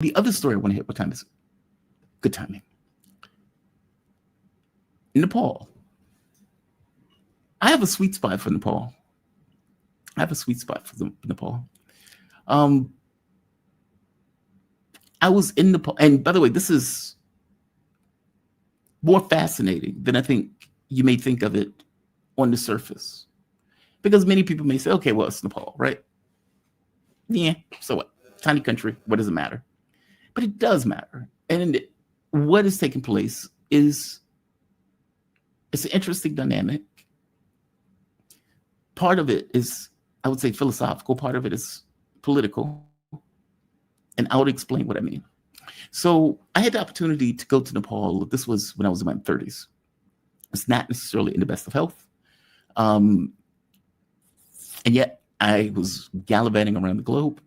The other story I want to hit, what time is it? Good timing. Nepal. I have a sweet spot for Nepal. I have a sweet spot for Nepal. Um, I was in Nepal, and by the way, this is more fascinating than I think you may think of it on the surface. Because many people may say, okay, well, it's Nepal, right? Yeah, so what? Tiny country, what does it matter? But it does matter. And what is taking place is it's an interesting dynamic. Part of it is, I would say, philosophical. Part of it is political. And I'll explain what I mean. So I had the opportunity to go to Nepal. This was when I was in my 30s. It's not necessarily in the best of health. And yet I was gallivanting around the globe.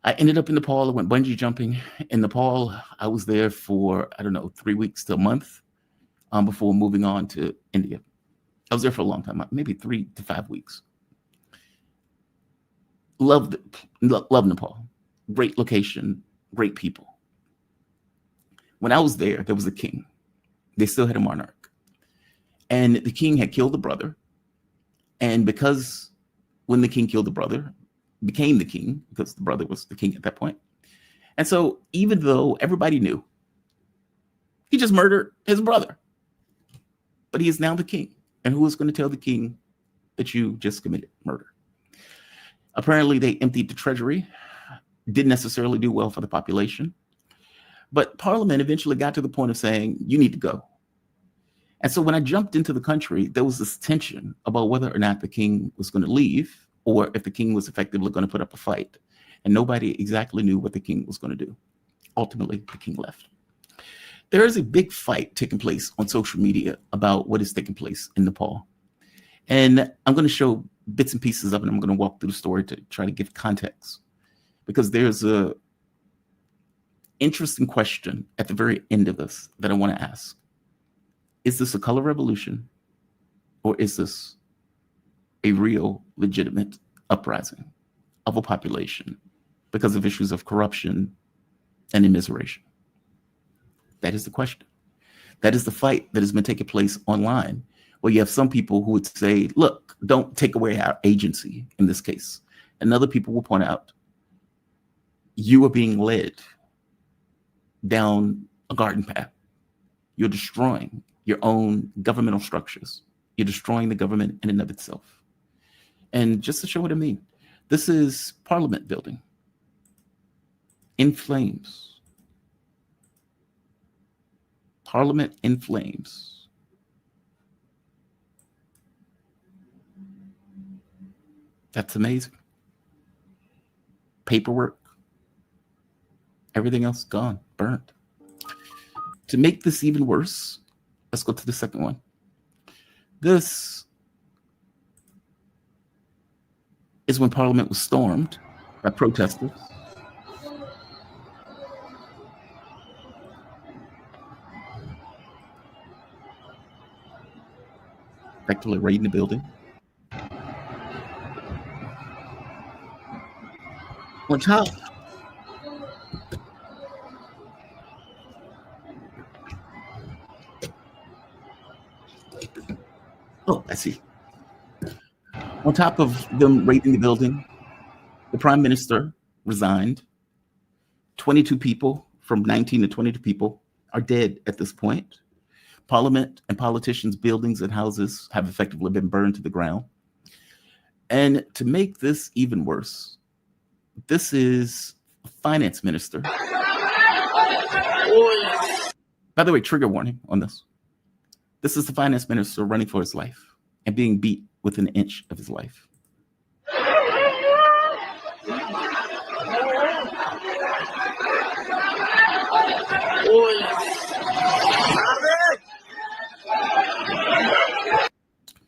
I ended up in Nepal. I went bungee jumping in Nepal. I was there for, I don't know, 3 weeks to a month before moving on to India. I was there for a long time, maybe 3 to 5 weeks. Love Nepal. Great location, great people. When I was there was a king. They still had a monarch. And the king had killed the brother. And because when the king killed the brother, became the king, because the brother was the king at that point. And so even though everybody knew, he just murdered his brother. But he is now the king. And who is going to tell the king that you just committed murder? Apparently, they emptied the treasury. Didn't necessarily do well for the population. But Parliament eventually got to the point of saying, you need to go. And so when I jumped into the country, there was this tension about whether or not the king was going to leave or if the king was effectively going to put up a fight. And nobody exactly knew what the king was going to do. Ultimately, the king left. There is a big fight taking place on social media about what is taking place in Nepal. And I'm going to show bits and pieces of it. I'm going to walk through the story to try to give context. Because there's a interesting question at the very end of this that I want to ask. Is this a color revolution, or is this a real, legitimate uprising of a population because of issues of corruption and immiseration? That is the question. That is the fight that has been taking place online, where you have some people who would say, look, don't take away our agency in this case. And other people will point out, you are being led down a garden path. You're destroying your own governmental structures. You're destroying the government in and of itself. And just to show what I mean, this is Parliament building in flames. Parliament in flames. That's amazing. Paperwork, everything else gone, burned. To make this even worse, let's go to the second one. This is when Parliament was stormed by protesters. Effectively raiding the building. On top, oh, I see. On top of them raiding the building, the prime minister resigned. 22 people, from 19 to 22 people, are dead at this point. Parliament and politicians' buildings and houses have effectively been burned to the ground. And to make this even worse, this is a finance minister. By the way, trigger warning on this. This is the finance minister running for his life and being beat within an inch of his life.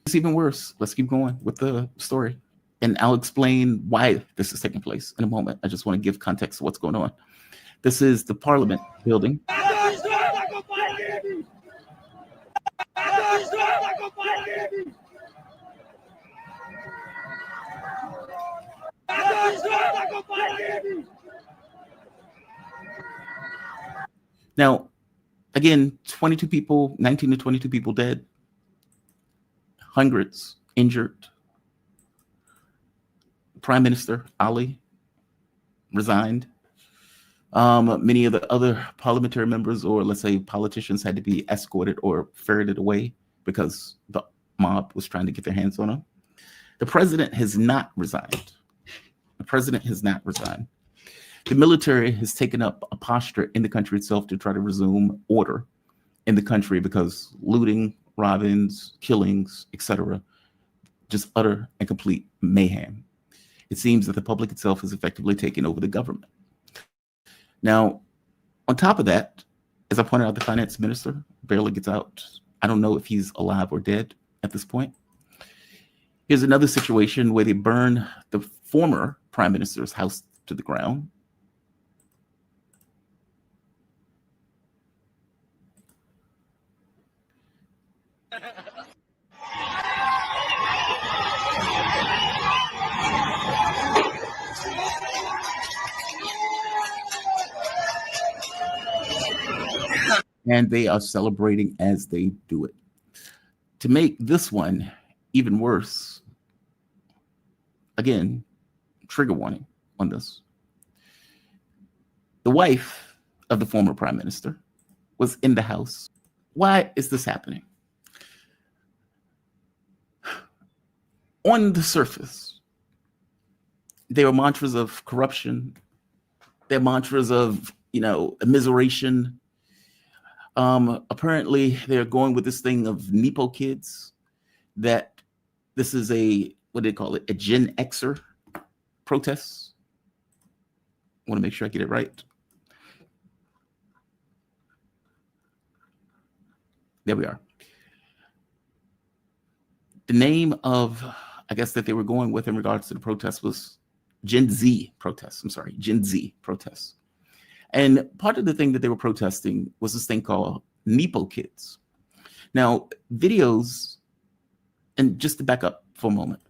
It's even worse. Let's keep going with the story. And I'll explain why this is taking place in a moment. I just want to give context to what's going on. This is the Parliament building. Now, again, 22 people, 19 to 22 people dead, hundreds injured. Prime Minister Ali resigned. Many of the other parliamentary members, or let's say politicians, had to be escorted or ferreted away because the mob was trying to get their hands on them. The president has not resigned. The president has not resigned. The military has taken up a posture in the country itself to try to resume order in the country because looting, robbings, killings, etc., just utter and complete mayhem. It seems that the public itself has effectively taken over the government. Now, on top of that, as I pointed out, the finance minister barely gets out. I don't know if he's alive or dead at this point. Here's another situation where they burn the former prime minister's house to the ground. And they are celebrating as they do it. To make this one even worse, again, trigger warning on this. The wife of the former prime minister was in the house. Why is this happening? On the surface, there are mantras of corruption. There are mantras of, immiseration. Apparently, they're going with this thing of Nepo kids, that this is what do they call it? A Gen Xer protest. I want to make sure I get it right. There we are. The name of, I guess, that they were going with in regards to the protest was Gen Z protests. I'm sorry, Gen Z protests. And part of the thing that they were protesting was this thing called Nepo kids. Now, videos, and just to back up for a moment,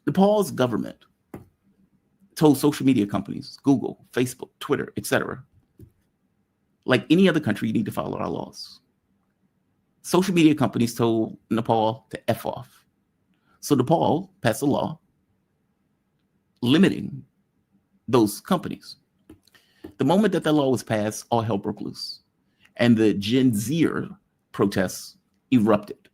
Nepal's government told social media companies, Google, Facebook, Twitter, etc., like any other country, you need to follow our laws. Social media companies told Nepal to F off. So Nepal passed a law limiting those companies. The moment that law was passed, all hell broke loose. And the Gen Zer protests erupted.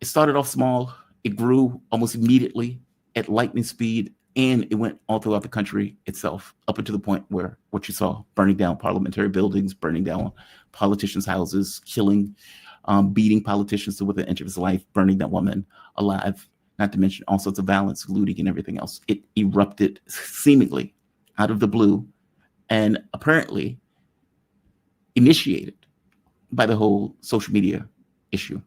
It started off small. It grew almost immediately at lightning speed, and it went all throughout the country itself, up until the point where what you saw, burning down parliamentary buildings, burning down politicians' houses, killing, beating politicians to within an inch of his life, burning that woman alive, not to mention all sorts of violence, looting, and everything else. It erupted seemingly out of the blue, and apparently initiated by the whole social media issue.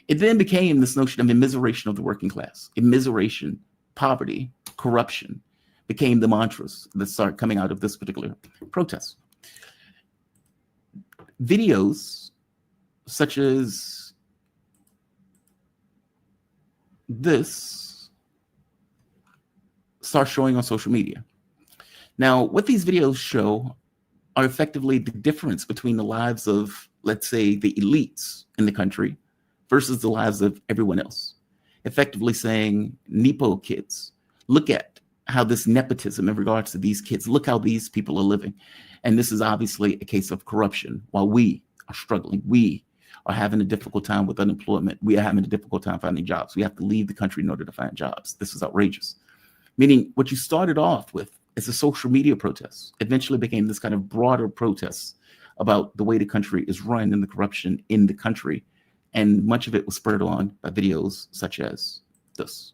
It then became this notion of immiseration of the working class. Immiseration, poverty, corruption became the mantras that started coming out of this particular protest. Videos such as this start showing on social media. Now, what these videos show are effectively the difference between the lives of, let's say, the elites in the country versus the lives of everyone else. Effectively saying, Nepo kids, look at how this nepotism in regards to these kids, look how these people are living. And this is obviously a case of corruption. While we are struggling, we are having a difficult time with unemployment. We are having a difficult time finding jobs. We have to leave the country in order to find jobs. This is outrageous. Meaning what you started off with as a social media protest eventually became this kind of broader protest about the way the country is run and the corruption in the country. And much of it was spurred on by videos such as this.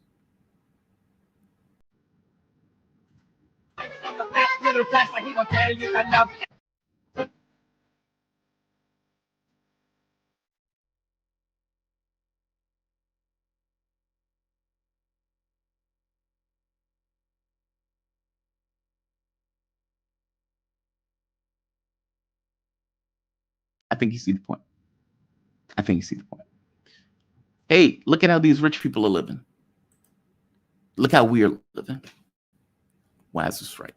I think you see the point. I think you see the point. Hey, look at how these rich people are living. Look how we're living. Why is this right?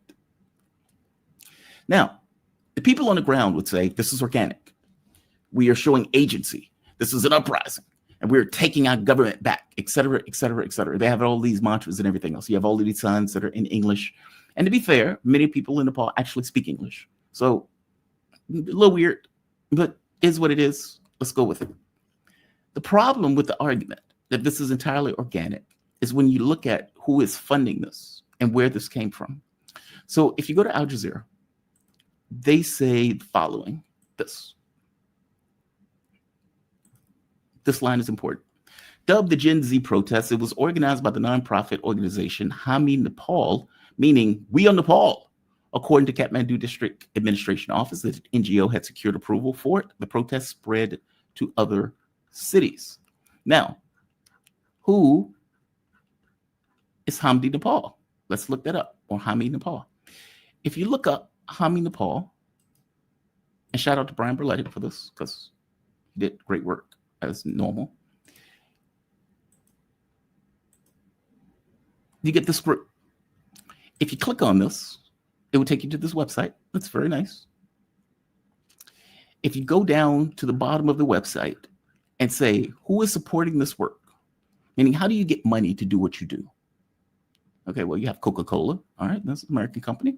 Now, the people on the ground would say this is organic. We are showing agency. This is an uprising. And we're taking our government back, et cetera, et cetera, et cetera. They have all these mantras and everything else. You have all of these signs that are in English. And to be fair, many people in Nepal actually speak English. So a little weird, but is what it is. Let's go with it. The problem with the argument that this is entirely organic is when you look at who is funding this and where this came from. So if you go to Al Jazeera, they say the following, this line is important. Dubbed the Gen Z protest, it was organized by the nonprofit organization Hami Nepal, meaning we are Nepal. According to Kathmandu District Administration Office, the NGO had secured approval for it. The protest spread to other cities. Now, who is Hamdi Nepal? Let's look that up, or Hami Nepal. If you look up Hami Nepal, and shout out to Brian Berletti for this, because he did great work as normal. You get this group. If you click on this, it will take you to this website. That's very nice. If you go down to the bottom of the website and say, who is supporting this work? Meaning, how do you get money to do what you do? Okay, well, you have Coca-Cola. All right, that's an American company.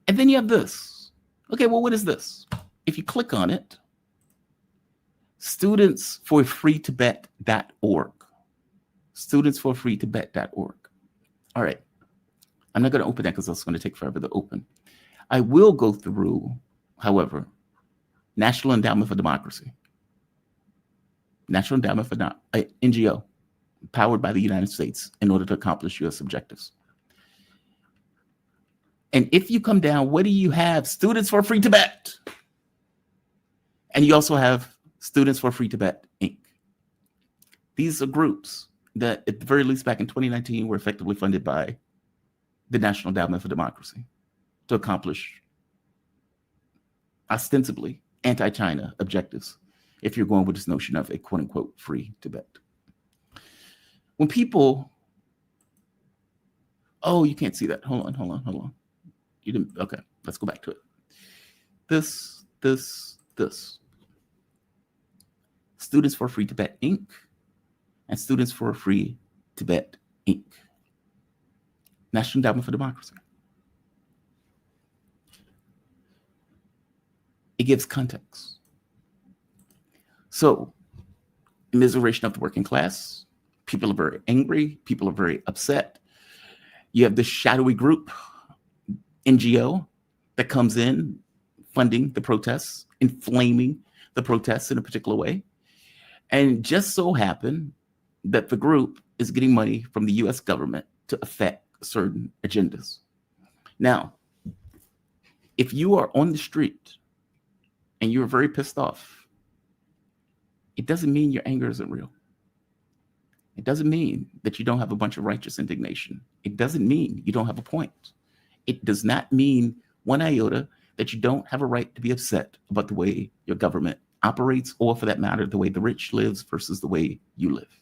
And then you have this. Okay, well, what is this? If you click on it, studentsforfreetibet.org. Studentsforfreetibet.org. All right. I'm not going to open that because that's going to take forever to open. I will go through, however, National Endowment for Democracy. National Endowment for NGO, powered by the United States in order to accomplish U.S. objectives. And if you come down, what do you have? Students for Free Tibet. And you also have Students for Free Tibet, Inc. These are groups that, at the very least back in 2019, were effectively funded by the National Endowment for Democracy to accomplish ostensibly anti-China objectives, if you're going with this notion of a quote-unquote free Tibet. When people, oh, you can't see that. Hold on. You didn't, okay, let's go back to it. This. Students for Free Tibet, Inc. and Students for Free Tibet, Inc. National Endowment for Democracy. It gives context. So, immiseration of the working class, people are very angry, people are very upset. You have this shadowy group, NGO, that comes in funding the protests, inflaming the protests in a particular way. And just so happened that the group is getting money from the US government to affect certain agendas. Now, if you are on the street and you're very pissed off, it doesn't mean your anger isn't real. It doesn't mean that you don't have a bunch of righteous indignation. It doesn't mean you don't have a point. It does not mean one iota that you don't have a right to be upset about the way your government operates, or for that matter, the way the rich lives versus the way you live.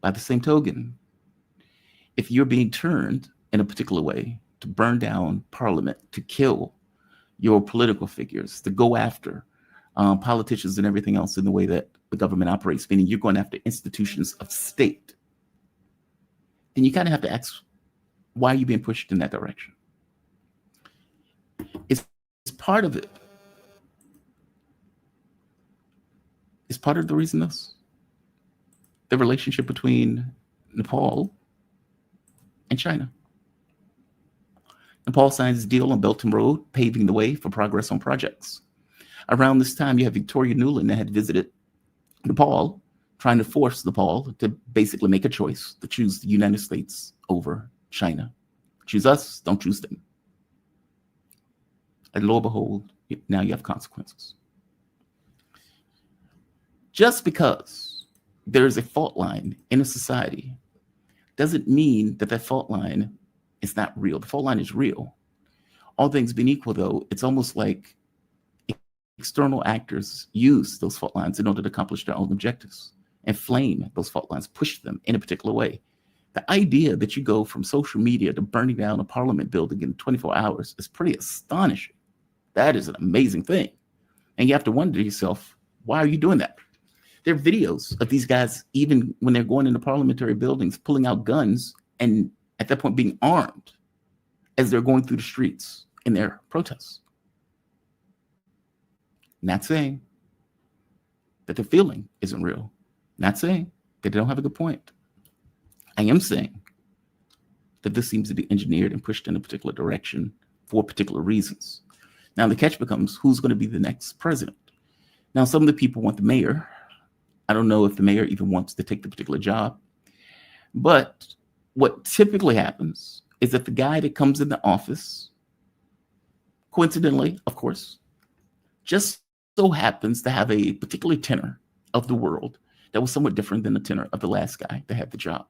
By the same token, if you're being turned in a particular way to burn down parliament, to kill your political figures, to go after politicians and everything else in the way that the government operates, meaning you're going after institutions of state, then you kind of have to ask, why are you being pushed in that direction? It's part of it. Is part of the reason this? The relationship between Nepal and China. Nepal signs a deal on Belt and Road, paving the way for progress on projects. Around this time, you have Victoria Nuland that had visited Nepal, trying to force Nepal to basically make a choice to choose the United States over China. Choose us, don't choose them. And lo and behold, now you have consequences. Just because there is a fault line in a society doesn't mean that that fault line is not real. The fault line is real. All things being equal, though, it's almost like external actors use those fault lines in order to accomplish their own objectives, inflame those fault lines, push them in a particular way. The idea that you go from social media to burning down a parliament building in 24 hours is pretty astonishing. That is an amazing thing. And you have to wonder to yourself, why are you doing that? There are videos of these guys, even when they're going into parliamentary buildings, pulling out guns and at that point being armed as they're going through the streets in their protests. Not saying that the feeling isn't real. Not saying that they don't have a good point. I am saying that this seems to be engineered and pushed in a particular direction for particular reasons. Now, the catch becomes, who's going to be the next president? Now, some of the people want the mayor. I don't know if the mayor even wants to take the particular job. But what typically happens is that the guy that comes in the office, coincidentally, of course, just so happens to have a particular tenor of the world that was somewhat different than the tenor of the last guy that had the job.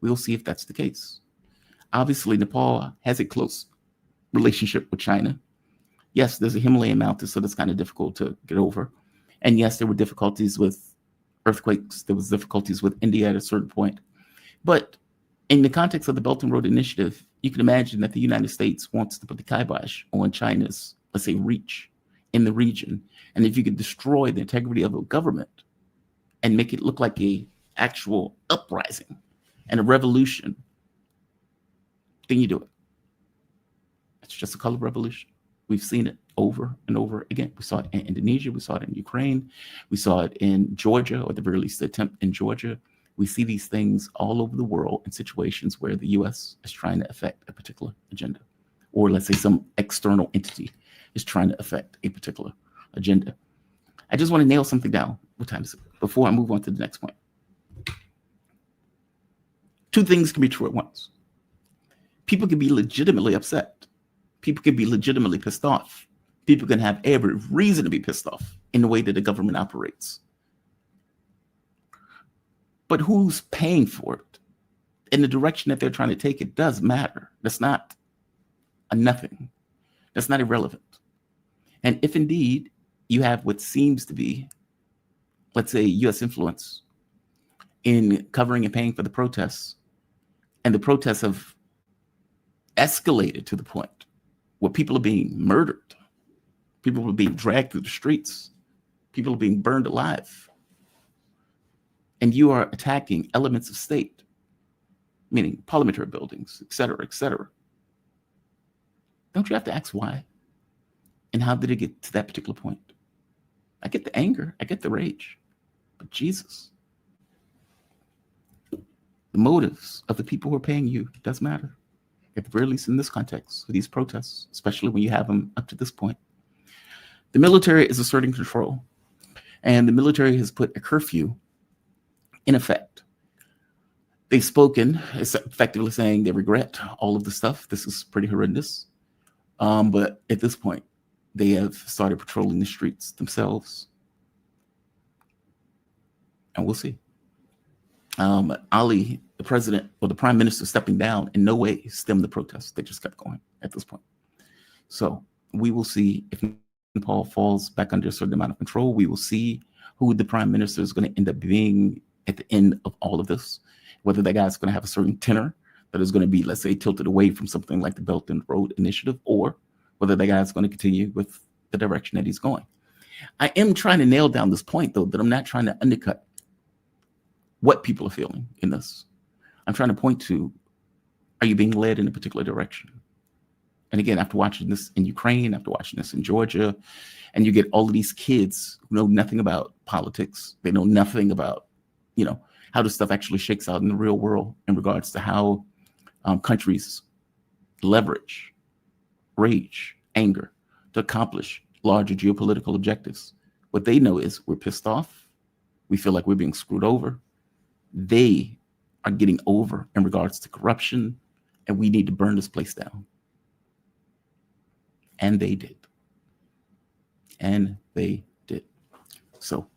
We'll see if that's the case. Obviously, Nepal has a close relationship with China. Yes, there's a Himalayan mountain, so that's kind of difficult to get over. And yes, there were difficulties with earthquakes. There was difficulties with India at a certain point. But in the context of the Belt and Road Initiative, you can imagine that the United States wants to put the kibosh on China's, let's say, reach in the region. And if you could destroy the integrity of a government and make it look like a actual uprising and a revolution, then you do it. It's just a color revolution. We've seen it over and over again. We saw it in Indonesia. We saw it in Ukraine. We saw it in Georgia, or at the very least, the attempt in Georgia. We see these things all over the world in situations where the U.S. is trying to affect a particular agenda, or let's say some external entity is trying to affect a particular agenda. I just want to nail something down. What time is it? Before I move on to the next point. Two things can be true at once. People can be legitimately upset. People can be legitimately pissed off. People can have every reason to be pissed off in the way that the government operates. But who's paying for it? In the direction that they're trying to take it does matter. That's not a nothing. That's not irrelevant. And if indeed you have what seems to be, let's say, U.S. influence in covering and paying for the protests, and the protests have escalated to the point where people are being murdered, people are being dragged through the streets, people are being burned alive, and you are attacking elements of state, meaning parliamentary buildings, et cetera, don't you have to ask why? And how did it get to that particular point? I get the anger, I get the rage, but Jesus, the motives of the people who are paying you does matter. At the very least in this context, for these protests, especially when you have them up to this point. The military is asserting control, and the military has put a curfew in effect. They've spoken, effectively saying they regret all of the stuff. This is pretty horrendous. But at this point, they have started patrolling the streets themselves. And we'll see. Ali, the president or the prime minister stepping down, in no way stemmed the protests. They just kept going at this point. So we will see if Nepal falls back under a certain amount of control. We will see who the prime minister is going to end up being at the end of all of this, whether that guy's going to have a certain tenor that is going to be, let's say, tilted away from something like the Belt and Road Initiative, or whether that guy's going to continue with the direction that he's going. I am trying to nail down this point, though, that I'm not trying to undercut what people are feeling in this. I'm trying to point to, are you being led in a particular direction? And again, after watching this in Ukraine, after watching this in Georgia, and you get all of these kids who know nothing about politics, they know nothing about, how this stuff actually shakes out in the real world in regards to how countries leverage rage, anger to accomplish larger geopolitical objectives. What they know is we're pissed off. We feel like we're being screwed over. They are getting over in regards to corruption, and we need to burn this place down. And they did. So